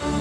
Aloha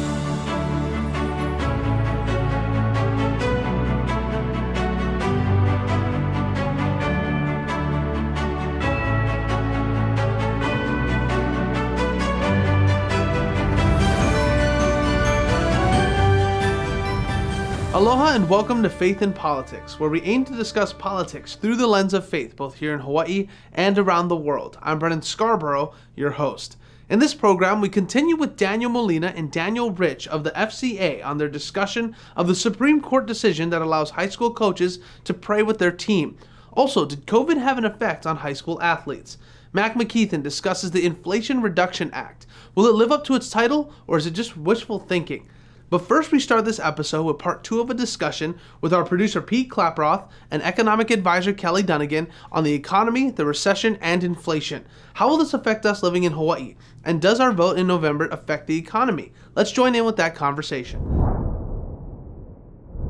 and welcome to Faith in Politics, where we aim to discuss politics through the lens of faith, both here in Hawaii and around the world. I'm Brennan Scarborough, your host. In this program, we continue with Daniel Molina and Daniel Rich of the FCA on their discussion of the Supreme Court decision that allows high school coaches to pray with their team. Also, did COVID have an effect on high school athletes? McKethan discusses the Inflation Reduction Act. Will it live up to its title, or is it just wishful thinking? But first, we start this episode with part 2 of a discussion with our producer Pete Klaproth and economic advisor Kelly Dunagan on the economy, the recession, and inflation. How will this affect us living in Hawaii? And does our vote in November affect the economy? Let's join in with that conversation.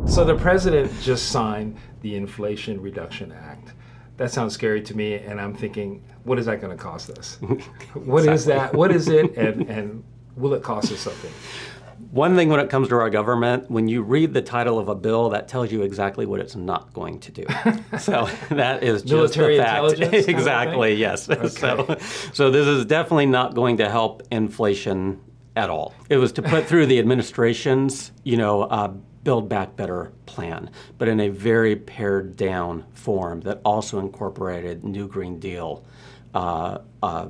So the president just signed the Inflation Reduction Act. That sounds scary to me, and I'm thinking, what is that going to cost us? What is that? What is it? And will it cost us something? One thing when it comes to our government, when you read the title of a bill, that tells you exactly what it's not going to do. So that is just military the fact. intelligence? Exactly, yes. Okay. So this is definitely not going to help inflation at all. It was to put through the administration's, Build Back Better plan, but in a very pared down form that also incorporated New Green Deal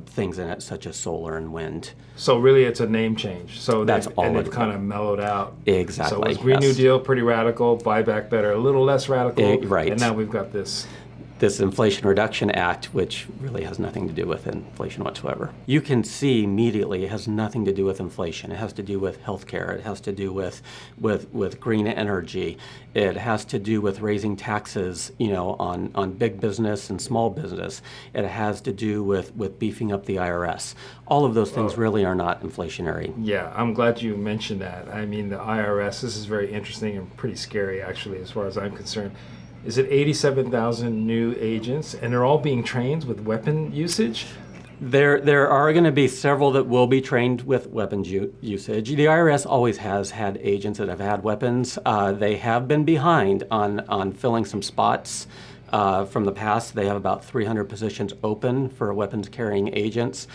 things in it, such as solar and wind. So really, it's a name change. So that's all. And they've kind of mellowed out. Exactly. So it was Green New Deal, pretty radical. Buy Back Better, a little less radical. Right. And now we've got this Inflation Reduction Act, which really has nothing to do with inflation whatsoever. You can see immediately it has nothing to do with inflation. It has to do with healthcare. It has to do with green energy. It has to do with raising taxes, on big business and small business. It has to do with beefing up the IRS. All of those things really are not inflationary. Yeah, I'm glad you mentioned that. I mean, the IRS, this is very interesting and pretty scary, actually, as far as I'm concerned. Is it 87,000 new agents, and they're all being trained with weapon usage? There are going to be several that will be trained with weapons usage. The IRS always has had agents that have had weapons. They have been behind on filling some spots from the past. They have about 300 positions open for weapons-carrying agents.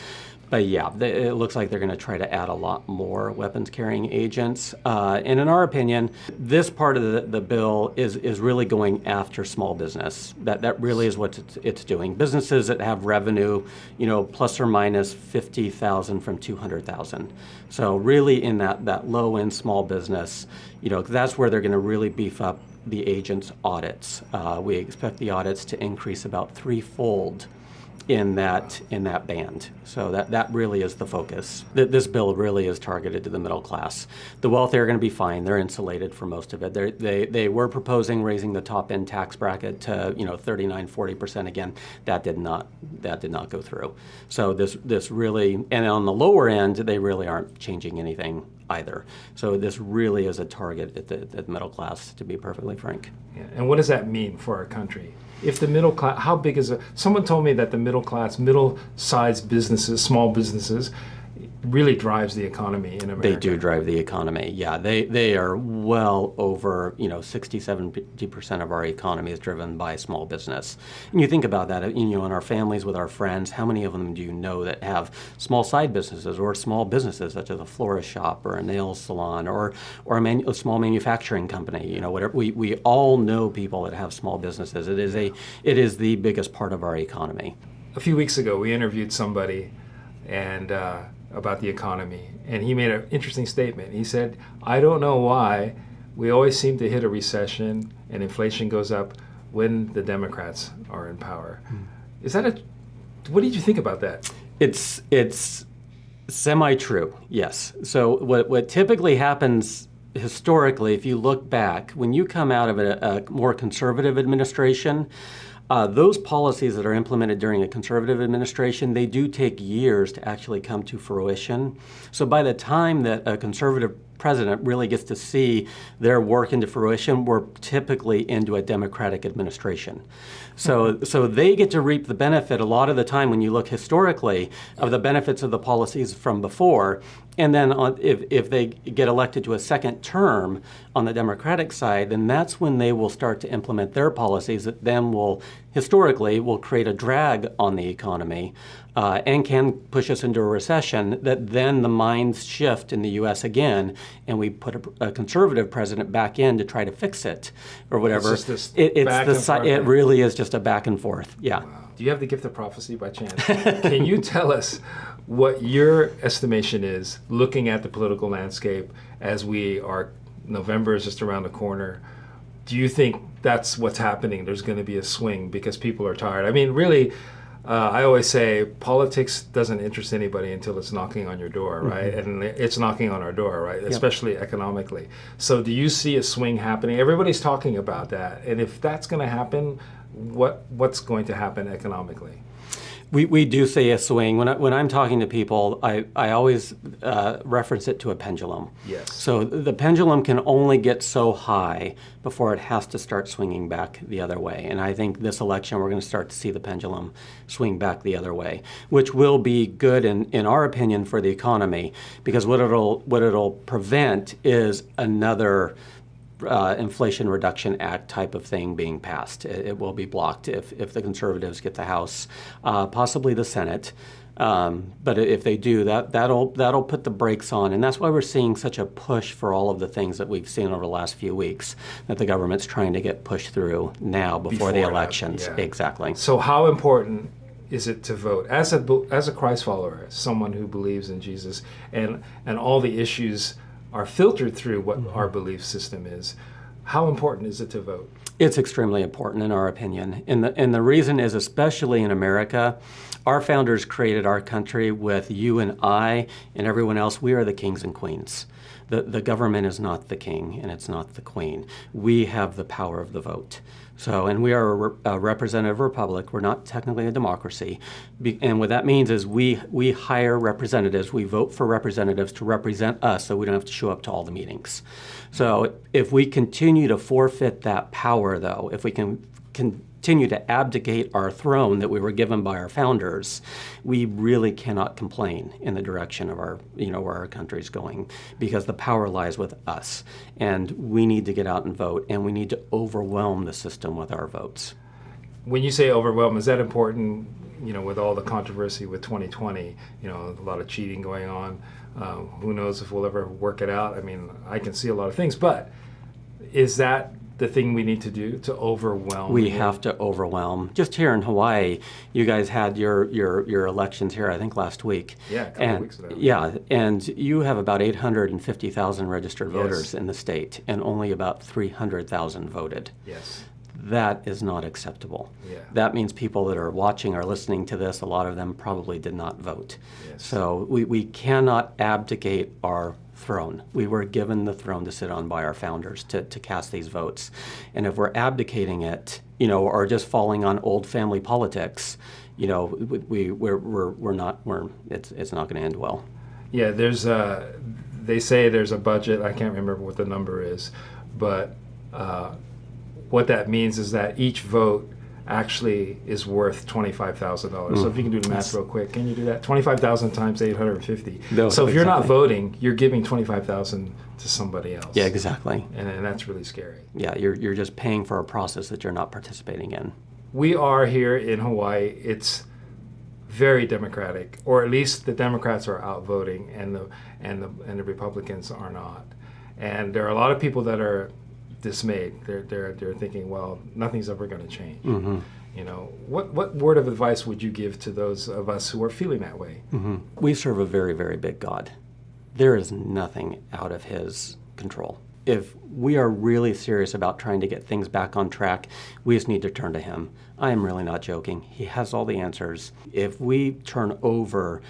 But yeah, it looks like they're going to try to add a lot more weapons-carrying agents. And in our opinion, this part of the bill is really going after small business. That really is what it's doing. Businesses that have revenue, plus or minus 50,000 from 200,000. So really in that low-end small business, that's where they're going to really beef up the agents' audits. We expect the audits to increase about threefold in that band. So that really is the focus. This bill really is targeted to the middle class. The wealthy are going to be fine. They're insulated for most of it. They were proposing raising the top end tax bracket to 39-40% again. That did not go through. So this really, and on the lower end, they really aren't changing anything either. So this really is a target at the middle class, to be perfectly frank. Yeah. And what does that mean for our country? If the middle class, how big is it? Someone told me that the middle class, middle-sized businesses, small businesses, really drives the economy in America. They do drive the economy. Yeah, they are well over 60-70% of our economy is driven by small business. And you think about that, in our families with our friends, how many of them do you know that have small side businesses or small businesses such as a florist shop or a nail salon or a small manufacturing company? Whatever. We all know people that have small businesses. It is the biggest part of our economy. A few weeks ago, we interviewed somebody and about the economy, and he made an interesting statement. He said, I don't know why we always seem to hit a recession and inflation goes up when the Democrats are in power. Is that what did you think about that? It's semi-true, yes. So what typically happens historically, if you look back, when you come out of a more conservative administration, those policies that are implemented during a conservative administration, they do take years to actually come to fruition. So by the time that a conservative president really gets to see their work into fruition, we're typically into a Democratic administration. So they get to reap the benefit a lot of the time when you look historically of the benefits of the policies from before. And then if they get elected to a second term on the Democratic side, then that's when they will start to implement their policies that then historically will create a drag on the economy and can push us into a recession, that then the minds shift in the U.S. again, and we put a conservative president back in to try to fix it or whatever. It's just this it really is just a back and forth. Yeah. Wow. Do you have the gift of prophecy by chance? Can you tell us what your estimation is, looking at the political landscape as November is just around the corner? Do you think that's what's happening? There's going to be a swing because people are tired. I mean, really, I always say politics doesn't interest anybody until it's knocking on your door, right? And it's knocking on our door, right? Yep. Especially economically. So do you see a swing happening? Everybody's talking about that. And if that's going to happen, what's going to happen economically? We do see a swing. When I'm talking to people, I always reference it to a pendulum. Yes. So the pendulum can only get so high before it has to start swinging back the other way. And I think this election we're going to start to see the pendulum swing back the other way, which will be good in our opinion for the economy, because what it'll prevent is another Inflation Reduction Act type of thing being passed. It will be blocked if the conservatives get the House, possibly the Senate. But if they do, that'll put the brakes on, and that's why we're seeing such a push for all of the things that we've seen over the last few weeks that the government's trying to get pushed through now before the elections. Yeah. Exactly. So how important is it to vote as a Christ follower, as someone who believes in Jesus, and all the issues are filtered through what our belief system is? How important is it to vote? It's extremely important in our opinion. And the reason is, especially in America, our founders created our country with you and I and everyone else. We are the kings and queens. The government is not the king and it's not the queen. We have the power of the vote. So, and we are a representative republic. We're not technically a democracy. And what that means is we hire representatives. We vote for representatives to represent us so we don't have to show up to all the meetings. So if we continue to forfeit that power, though, if we can continue to abdicate our throne that we were given by our founders, we really cannot complain in the direction of our, where our country's going, because the power lies with us. And we need to get out and vote, and we need to overwhelm the system with our votes. When you say overwhelm, is that important, with all the controversy with 2020, a lot of cheating going on? Who knows if we'll ever work it out? I mean, I can see a lot of things, but is that the thing we need to do to overwhelm? We have to overwhelm. Just here in Hawaii, you guys had your elections here, I think, last week. Yeah, a couple of weeks ago. Yeah, and you have about 850,000 registered voters in the state, and only about 300,000 voted. Yes. That is not acceptable. Yeah. That means people that are watching or listening to this, a lot of them probably did not vote. Yes. So we cannot abdicate our throne. We were given the throne to sit on by our founders to cast these votes. And if we're abdicating it, or just falling on old family politics, it's not going to end well. Yeah, they say there's a budget. I can't remember what the number is, but what that means is that each vote actually is worth $25,000. So if you can do the math real quick, can you do that? 25,000 times 850. No, so if exactly. you're not voting, you're giving 25,000 to somebody else. Yeah, exactly. And that's really scary. Yeah, you're just paying for a process that you're not participating in. We are here in Hawaii. It's very democratic, or at least the Democrats are out voting, and the Republicans are not. And there are a lot of people that are dismayed. They're thinking, well, nothing's ever going to change. Mm-hmm. What word of advice would you give to those of us who are feeling that way? Mm-hmm. We serve a very, very big God. There is nothing out of his control. If we are really serious about trying to get things back on track, we just need to turn to him. I am really not joking. He has all the answers. If we turn over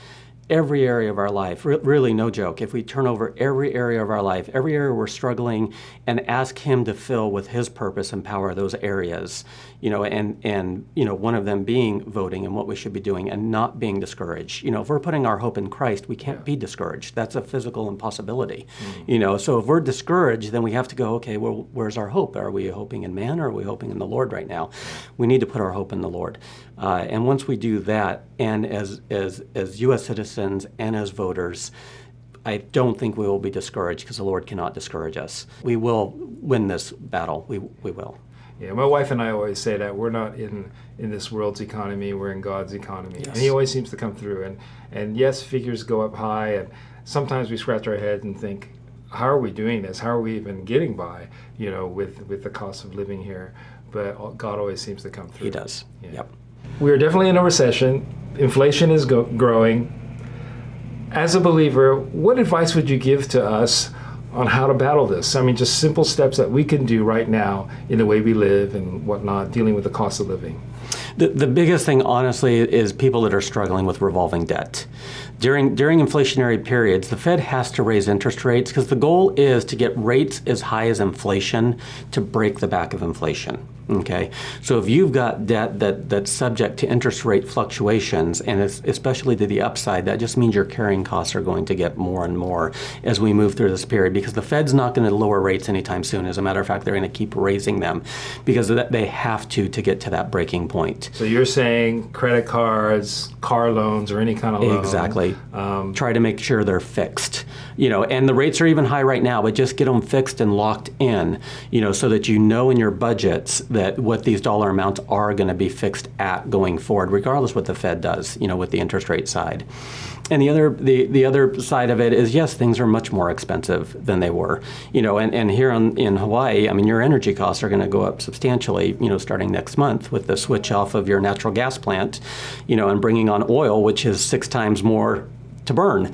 every area of our life, really no joke, if we turn over every area of our life, every area we're struggling, and ask him to fill with his purpose and power those areas, and one of them being voting and what we should be doing and not being discouraged. If we're putting our hope in Christ, we can't be discouraged. That's a physical impossibility. So if we're discouraged, then we have to go, okay, well, where's our hope? Are we hoping in man, or are we hoping in the Lord right now? We need to put our hope in the Lord. And once we do that, and as U.S. citizens and as voters, I don't think we will be discouraged because the Lord cannot discourage us. We will win this battle. We will. Yeah, my wife and I always say that we're not in this world's economy, we're in God's economy. Yes. And he always seems to come through. And yes, figures go up high, and sometimes we scratch our heads and think, how are we doing this? How are we even getting by, with the cost of living here? But God always seems to come through. He does. Yeah. Yep. We are definitely in a recession. Inflation is growing. As a believer, what advice would you give to us on how to battle this? I mean, just simple steps that we can do right now in the way we live and whatnot, dealing with the cost of living. The biggest thing, honestly, is people that are struggling with revolving debt. During inflationary periods, the Fed has to raise interest rates because the goal is to get rates as high as inflation to break the back of inflation. Okay, so if you've got debt that's subject to interest rate fluctuations, and especially to the upside, that just means your carrying costs are going to get more and more as we move through this period, because the Fed's not going to lower rates anytime soon. As a matter of fact, they're going to keep raising them because they have to get to that breaking point. So you're saying credit cards, car loans, or any kind of loan. Exactly. Try to make sure they're fixed. And the rates are even high right now, but just get them fixed and locked in, so that in your budgets that what these dollar amounts are going to be fixed at going forward, regardless what the Fed does, with the interest rate side. And the other side of it is, yes, things are much more expensive than they were, and here in Hawaii, I mean, your energy costs are going to go up substantially, starting next month with the switch off of your natural gas plant, and bringing on oil, which is 6 times more to burn,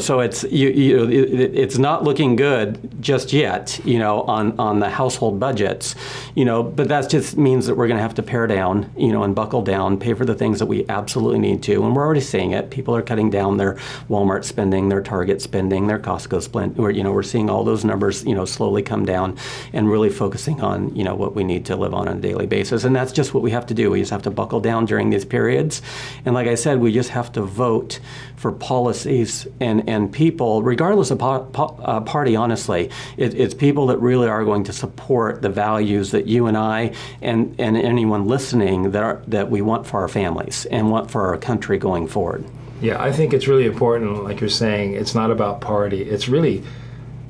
so it's not looking good just yet, on the household budgets, but that just means that we're going to have to pare down, and buckle down, pay for the things that we absolutely need to, and we're already seeing it. People are cutting down their Walmart spending, their Target spending, their Costco spend. We're seeing all those numbers, slowly come down, and really focusing on, what we need to live on a daily basis, and that's just what we have to do. We just have to buckle down during these periods, and like I said, we just have to vote for policies and people, regardless of party, honestly. It's people that really are going to support the values that you and I and anyone listening that we want for our families and want for our country going forward. Yeah, I think it's really important, like you're saying, it's not about party. It's really,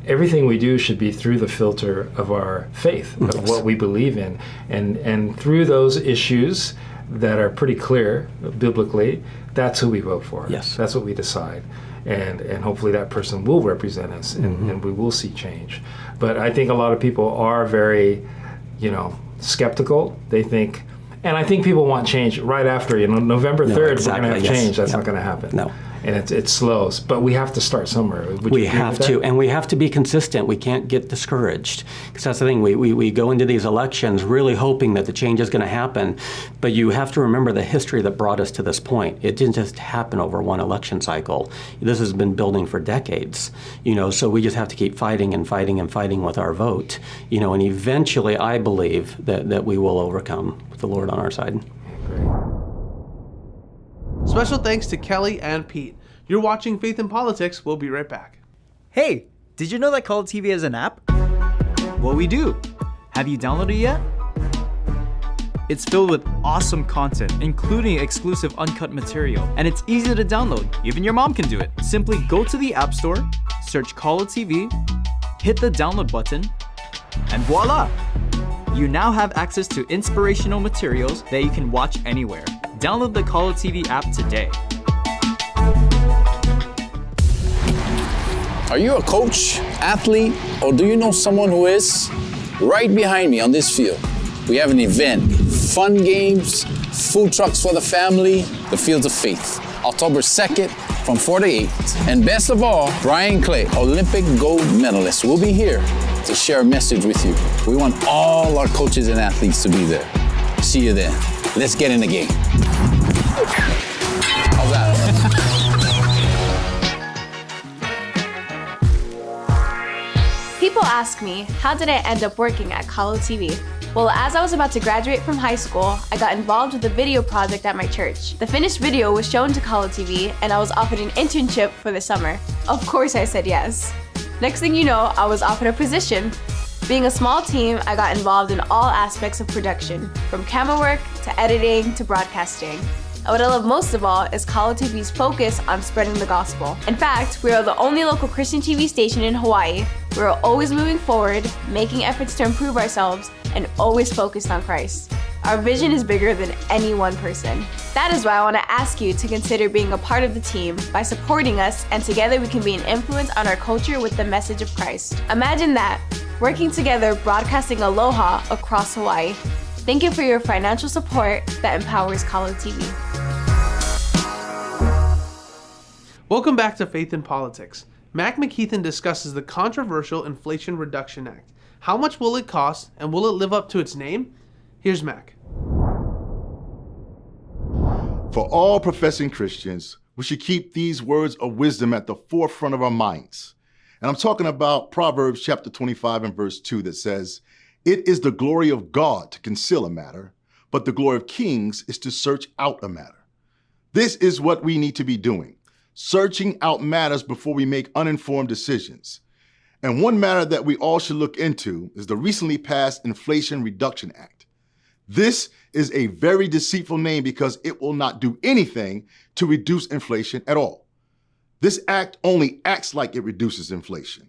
everything we do should be through the filter of our faith, of what we believe in. And through those issues that are pretty clear biblically, that's who we vote for. Yes. That's what we decide. And hopefully that person will represent us, and we will see change. But I think a lot of people are very, skeptical. They think, and I think people want change right after, November 3rd, exactly. We're going to have change. That's not going to happen. No. And it's slow, but we have to start somewhere. We have to, and we have to be consistent. We can't get discouraged, because that's the thing. We go into these elections really hoping that the change is going to happen, but you have to remember the history that brought us to this point. It didn't just happen over one election cycle. This has been building for decades, so we just have to keep fighting and fighting and fighting with our vote, and eventually I believe that we will overcome with the Lord on our side. Great. Special thanks to Kelly and Pete. You're watching Faith in Politics. We'll be right back. Hey, did you know that KALO TV is an app? Well, we do. Have you downloaded it yet? It's filled with awesome content, including exclusive uncut material, and it's easy to download. Even your mom can do it. Simply go to the App Store, search KALO TV, hit the download button, and voila! You now have access to inspirational materials that you can watch anywhere. Download the KALO TV app today. Are you a coach, athlete, or do you know someone who is? Right behind me on this field, we have an event. Fun games, food trucks for the family, the Fields of Faith. October 2nd from 4 to 8. And best of all, Brian Clay, Olympic gold medalist, will be here to share a message with you. We want all our coaches and athletes to be there. See you then. Let's get in the game. How's that? People ask me, how did I end up working at KALO TV? Well, as I was about to graduate from high school, I got involved with a video project at my church. The finished video was shown to KALO TV, and I was offered an internship for the summer. Of course I said yes. Next thing you know, I was offered a position. Being a small team, I got involved in all aspects of production, from camera work to editing to broadcasting. And what I love most of all is KALO TV's focus on spreading the gospel. In fact, we are the only local Christian TV station in Hawaii. We are always moving forward, making efforts to improve ourselves, and always focused on Christ. Our vision is bigger than any one person. That is why I want to ask you to consider being a part of the team by supporting us, and together we can be an influence on our culture with the message of Christ. Imagine that, working together, broadcasting aloha across Hawaii. Thank you for your financial support that empowers KALO TV. Welcome back to Faith in Politics. McKethan discusses the controversial Inflation Reduction Act. How much will it cost, and will it live up to its name? Here's Mac. For all professing Christians, we should keep these words of wisdom at the forefront of our minds. And I'm talking about Proverbs chapter 25 and verse 2 that says, "It is the glory of God to conceal a matter, but the glory of kings is to search out a matter." This is what we need to be doing, searching out matters before we make uninformed decisions. And one matter that we all should look into is the recently passed Inflation Reduction Act. This is a very deceitful name because it will not do anything to reduce inflation at all. This act only acts like it reduces inflation.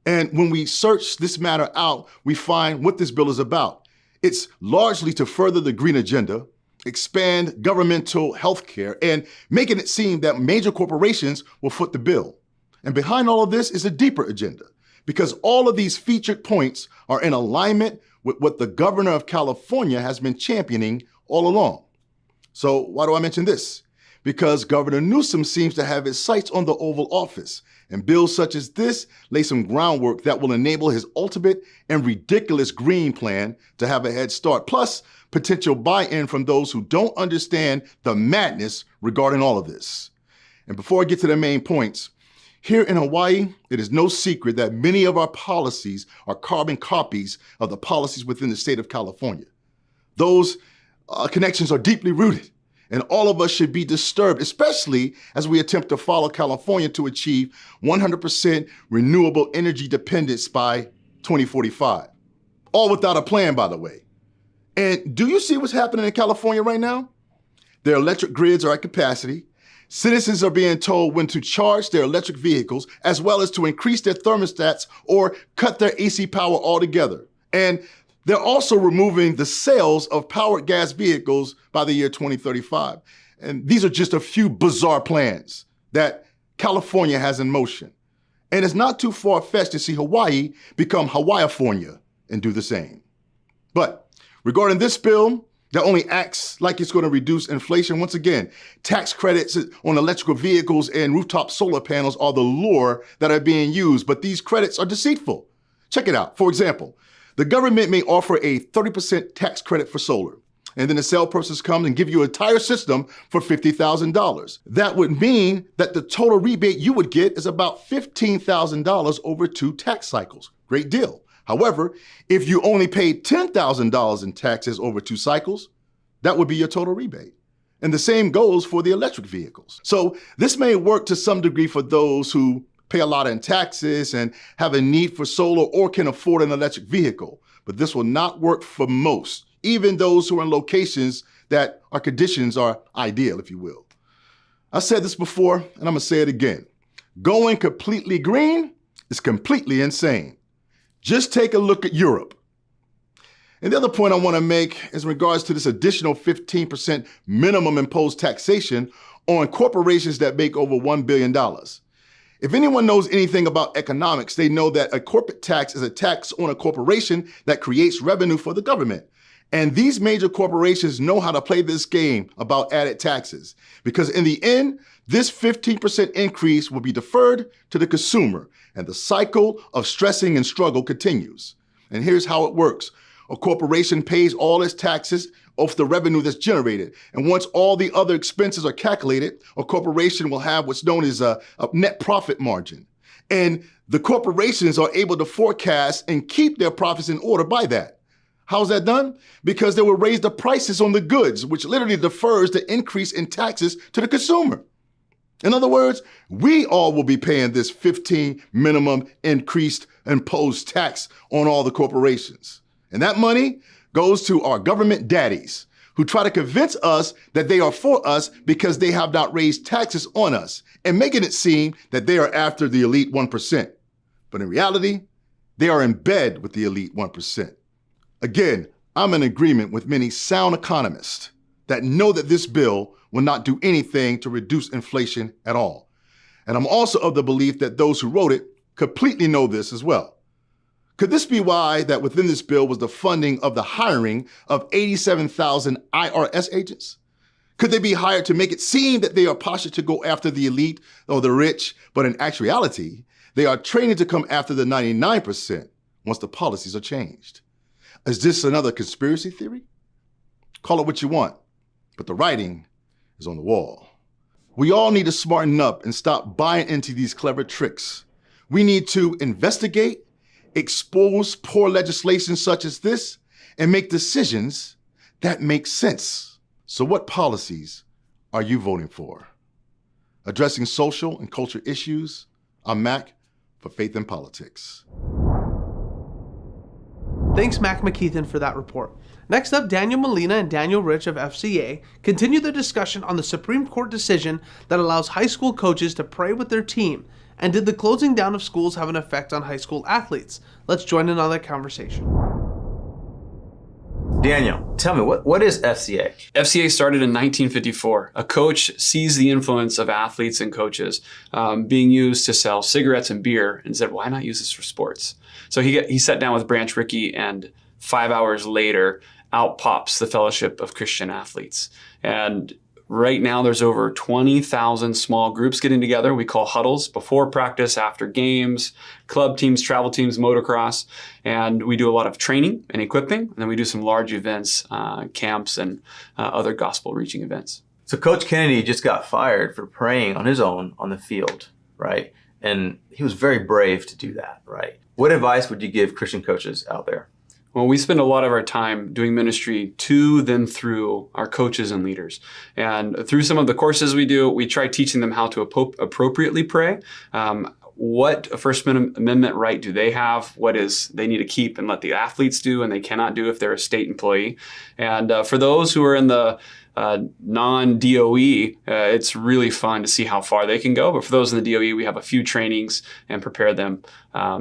And when we search this matter out, we find what this bill is about. It's largely to further the green agenda, expand governmental health care, and making it seem that major corporations will foot the bill. And behind all of this is a deeper agenda, because all of these featured points are in alignment with what the governor of California has been championing all along. So why do I mention this? Because Governor Newsom seems to have his sights on the Oval Office, and bills such as this lay some groundwork that will enable his ultimate and ridiculous green plan to have a head start, plus potential buy-in from those who don't understand the madness regarding all of this. And before I get to the main points, here in Hawaii, it is no secret that many of our policies are carbon copies of the policies within the state of California. Those connections are deeply rooted, and all of us should be disturbed, especially as we attempt to follow California to achieve 100% renewable energy dependence by 2045. All without a plan, by the way. And do you see what's happening in California right now? Their electric grids are at capacity. Citizens are being told when to charge their electric vehicles, as well as to increase their thermostats or cut their AC power altogether. And they're also removing the sales of powered gas vehicles by the year 2035. And these are just a few bizarre plans that California has in motion. And it's not too far-fetched to see Hawaii become Hawaiifornia and do the same. But regarding this bill, that only acts like it's going to reduce inflation. Once again, tax credits on electrical vehicles and rooftop solar panels are the lure that are being used, but these credits are deceitful. Check it out. For example, the government may offer a 30% tax credit for solar, and then the salesperson comes and give you an entire system for $50,000. That would mean that the total rebate you would get is about $15,000 over 2 tax cycles. Great deal. However, if you only paid $10,000 in taxes over 2 cycles, that would be your total rebate. And the same goes for the electric vehicles. So this may work to some degree for those who pay a lot in taxes and have a need for solar or can afford an electric vehicle. But this will not work for most, even those who are in locations that our conditions are ideal, if you will. I said this before, and I'm gonna say it again. Going completely green is completely insane. Just take a look at Europe. And the other point I want to make is in regards to this additional 15% minimum imposed taxation on corporations that make over $1 billion. If anyone knows anything about economics, they know that a corporate tax is a tax on a corporation that creates revenue for the government. And these major corporations know how to play this game about added taxes, because in the end, this 15% increase will be deferred to the consumer, and the cycle of stressing and struggle continues. And here's how it works. A corporation pays all its taxes off the revenue that's generated. And once all the other expenses are calculated, a corporation will have what's known as a net profit margin. And the corporations are able to forecast and keep their profits in order by that. How's that done? Because they will raise the prices on the goods, which literally defers the increase in taxes to the consumer. In other words, we all will be paying this 15 minimum increased imposed tax on all the corporations. And that money goes to our government daddies who try to convince us that they are for us because they have not raised taxes on us and making it seem that they are after the elite 1%. But in reality, they are in bed with the elite 1%. Again, I'm in agreement with many sound economists that know that this bill will not do anything to reduce inflation at all. And I'm also of the belief that those who wrote it completely know this as well. Could this be why that within this bill was the funding of the hiring of 87,000 IRS agents? Could they be hired to make it seem that they are postured to go after the elite or the rich, but in actuality, they are training to come after the 99% once the policies are changed? Is this another conspiracy theory? Call it what you want, but the writing is on the wall. We all need to smarten up and stop buying into these clever tricks. We need to investigate, expose poor legislation such as this, and make decisions that make sense. So what policies are you voting for? Addressing social and culture issues, I'm Mac for Faith in Politics. Thanks, Mac McKethan, for that report. Next up, Daniel Molina and Daniel Rich of FCA continue their discussion on the Supreme Court decision that allows high school coaches to pray with their team. And did the closing down of schools have an effect on high school athletes? Let's join in on that conversation. Daniel, tell me, what is FCA? FCA started in 1954. A coach sees the influence of athletes and coaches being used to sell cigarettes and beer and said, why not use this for sports? So he sat down with Branch Rickey, and 5 hours later, out pops the Fellowship of Christian Athletes. And right now, there's over 20,000 small groups getting together. We call huddles before practice, after games, club teams, travel teams, motocross. And we do a lot of training and equipping. And then we do some large events, camps, and other gospel reaching events. So Coach Kennedy just got fired for praying on his own on the field, right? And he was very brave to do that, right? What advice would you give Christian coaches out there? Well, we spend a lot of our time doing ministry to then through our coaches and leaders. And through some of the courses we do, we try teaching them how to appropriately pray. What First Amendment right do they have? What is they need to keep and let the athletes do and they cannot do if they're a state employee? And for those who are in the non-DOE, it's really fun to see how far they can go. But for those in the DOE, we have a few trainings and prepare them.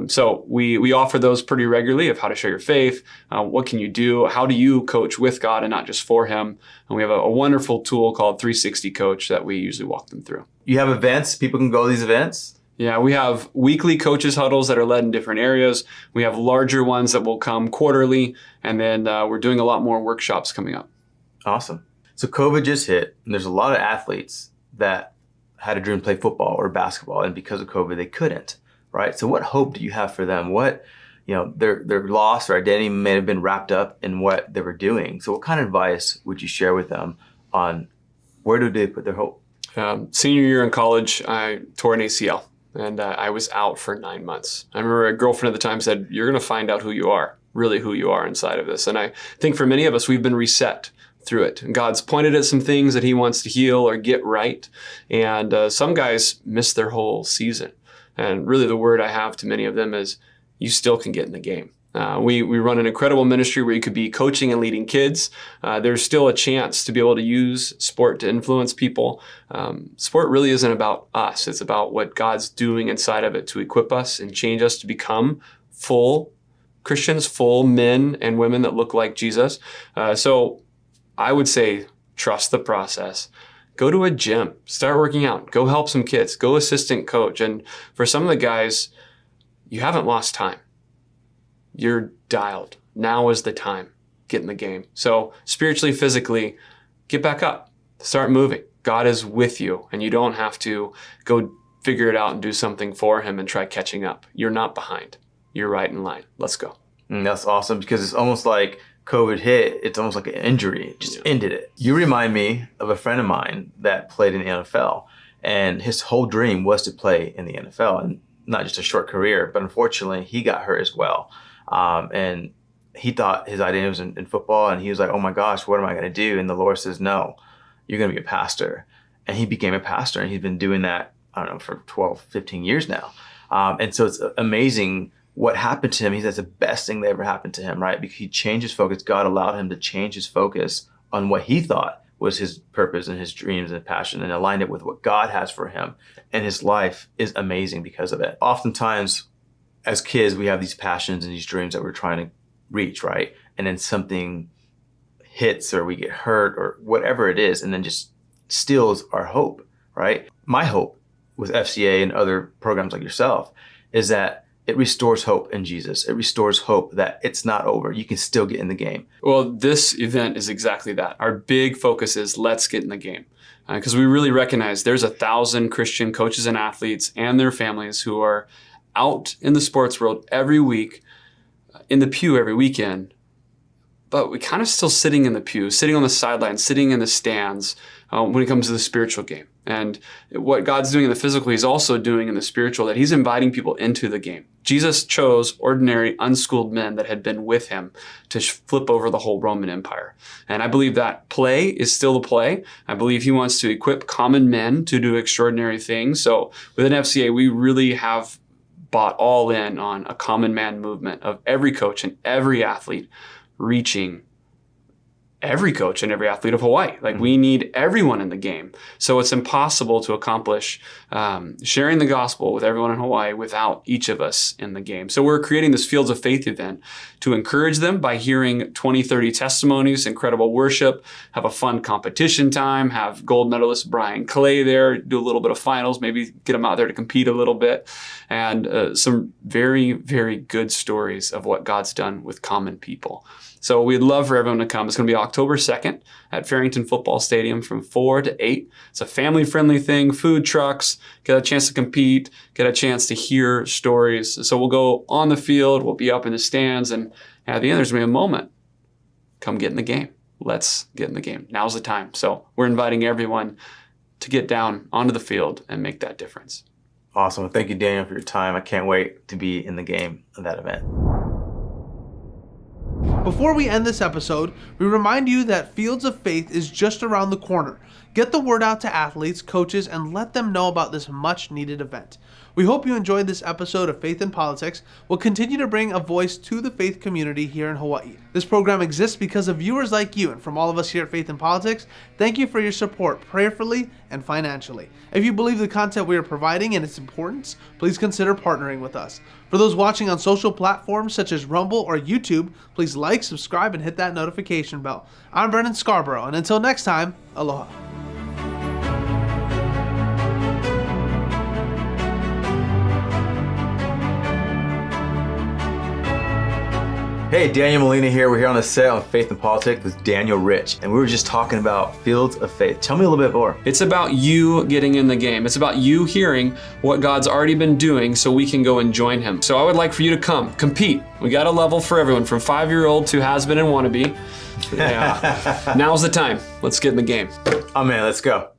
So we offer those pretty regularly of how to share your faith. What can you do? How do you coach with God and not just for Him? And we have a wonderful tool called 360 Coach that we usually walk them through. You have events? People can go to these events? Yeah, we have weekly coaches huddles that are led in different areas. We have larger ones that will come quarterly. And then we're doing a lot more workshops coming up. Awesome. So COVID just hit, and there's a lot of athletes that had a dream to play football or basketball, and because of COVID, they couldn't, right? So what hope do you have for them? What, their loss or identity may have been wrapped up in what they were doing. So what kind of advice would you share with them on where do they put their hope? Senior year in college, I tore an ACL, and I was out for 9 months. I remember a girlfriend at the time said, you're going to find out who you are, really who you are inside of this. And I think for many of us, we've been reset through it. And God's pointed at some things that He wants to heal or get right. And some guys miss their whole season. And really the word I have to many of them is you still can get in the game. We run an incredible ministry where you could be coaching and leading kids. There's still a chance to be able to use sport to influence people. Sport really isn't about us. It's about what God's doing inside of it to equip us and change us to become full Christians, full men and women that look like Jesus. So I would say trust the process. Go to a gym, start working out, go help some kids, go assistant coach. And for some of the guys, you haven't lost time. You're dialed. Now is the time. Get in the game. So spiritually, physically, get back up, start moving. God is with you, and you don't have to go figure it out and do something for Him and try catching up. You're not behind. You're right in line. Let's go. That's awesome, because it's almost like COVID hit, it's almost like an injury. It just ended it. You remind me of a friend of mine that played in the NFL, and his whole dream was to play in the NFL, and not just a short career, but unfortunately he got hurt as well. And he thought his identity was in football, and he was like, oh my gosh, what am I going to do? And the Lord says, no, you're going to be a pastor. And he became a pastor, and he's been doing that, I don't know, for 12, 15 years now. And so it's amazing what happened to him. He says the best thing that ever happened to him, right? Because he changed his focus. God allowed him to change his focus on what he thought was his purpose and his dreams and passion, and aligned it with what God has for him. And his life is amazing because of it. Oftentimes, as kids, we have these passions and these dreams that we're trying to reach, right? And then something hits, or we get hurt, or whatever it is, and then just steals our hope, right? My hope with FCA and other programs like yourself is that it restores hope in Jesus. It restores hope that it's not over. You can still get in the game. Well, this event is exactly that. Our big focus is let's get in the game. Because we really recognize there's 1,000 Christian coaches and athletes and their families who are out in the sports world every week, in the pew every weekend, but we kind of still sitting in the pew, sitting on the sidelines, sitting in the stands when it comes to the spiritual game. And what God's doing in the physical, he's also doing in the spiritual, that he's inviting people into the game. Jesus chose ordinary, unschooled men that had been with him to flip over the whole Roman Empire. And I believe that play is still the play. I believe he wants to equip common men to do extraordinary things. So within FCA, we really have bought all in on a common man movement of every coach and every athlete reaching every coach and every athlete of Hawaii. Like, we need everyone in the game. So it's impossible to accomplish sharing the gospel with everyone in Hawaii without each of us in the game. So we're creating this Fields of Faith event to encourage them by hearing 20, 30 testimonies, incredible worship, have a fun competition time, have gold medalist Brian Clay there, do a little bit of finals, maybe get them out there to compete a little bit, and some very, very good stories of what God's done with common people. So we'd love for everyone to come. It's going to be October 2nd at Farrington Football Stadium from 4 to 8. It's a family-friendly thing, food trucks, get a chance to compete, get a chance to hear stories. So we'll go on the field, we'll be up in the stands, and at the end there's going to be a moment. Come get in the game. Let's get in the game. Now's the time. So we're inviting everyone to get down onto the field and make that difference. Awesome. Thank you, Daniel, for your time. I can't wait to be in the game of that event. Before we end this episode, we remind you that Fields of Faith is just around the corner. Get the word out to athletes, coaches, and let them know about this much-needed event. We hope you enjoyed this episode of Faith in Politics. We'll continue to bring a voice to the faith community here in Hawaii. This program exists because of viewers like you, and from all of us here at Faith in Politics, thank you for your support prayerfully and financially. If you believe the content we are providing and its importance, please consider partnering with us. For those watching on social platforms such as Rumble or YouTube, please like, subscribe, and hit that notification bell. I'm Brennan Scarborough, and until next time, aloha. Hey, Daniel Molina here. We're here on the set on Faith and Politics with Daniel Rich, and we were just talking about Fields of Faith. Tell me a little bit more. It's about you getting in the game. It's about you hearing what God's already been doing so we can go and join him. So I would like for you to come, compete. We got a level for everyone, from 5-year-old to has-been and wannabe. Yeah. Now's the time. Let's get in the game. Oh man, let's go.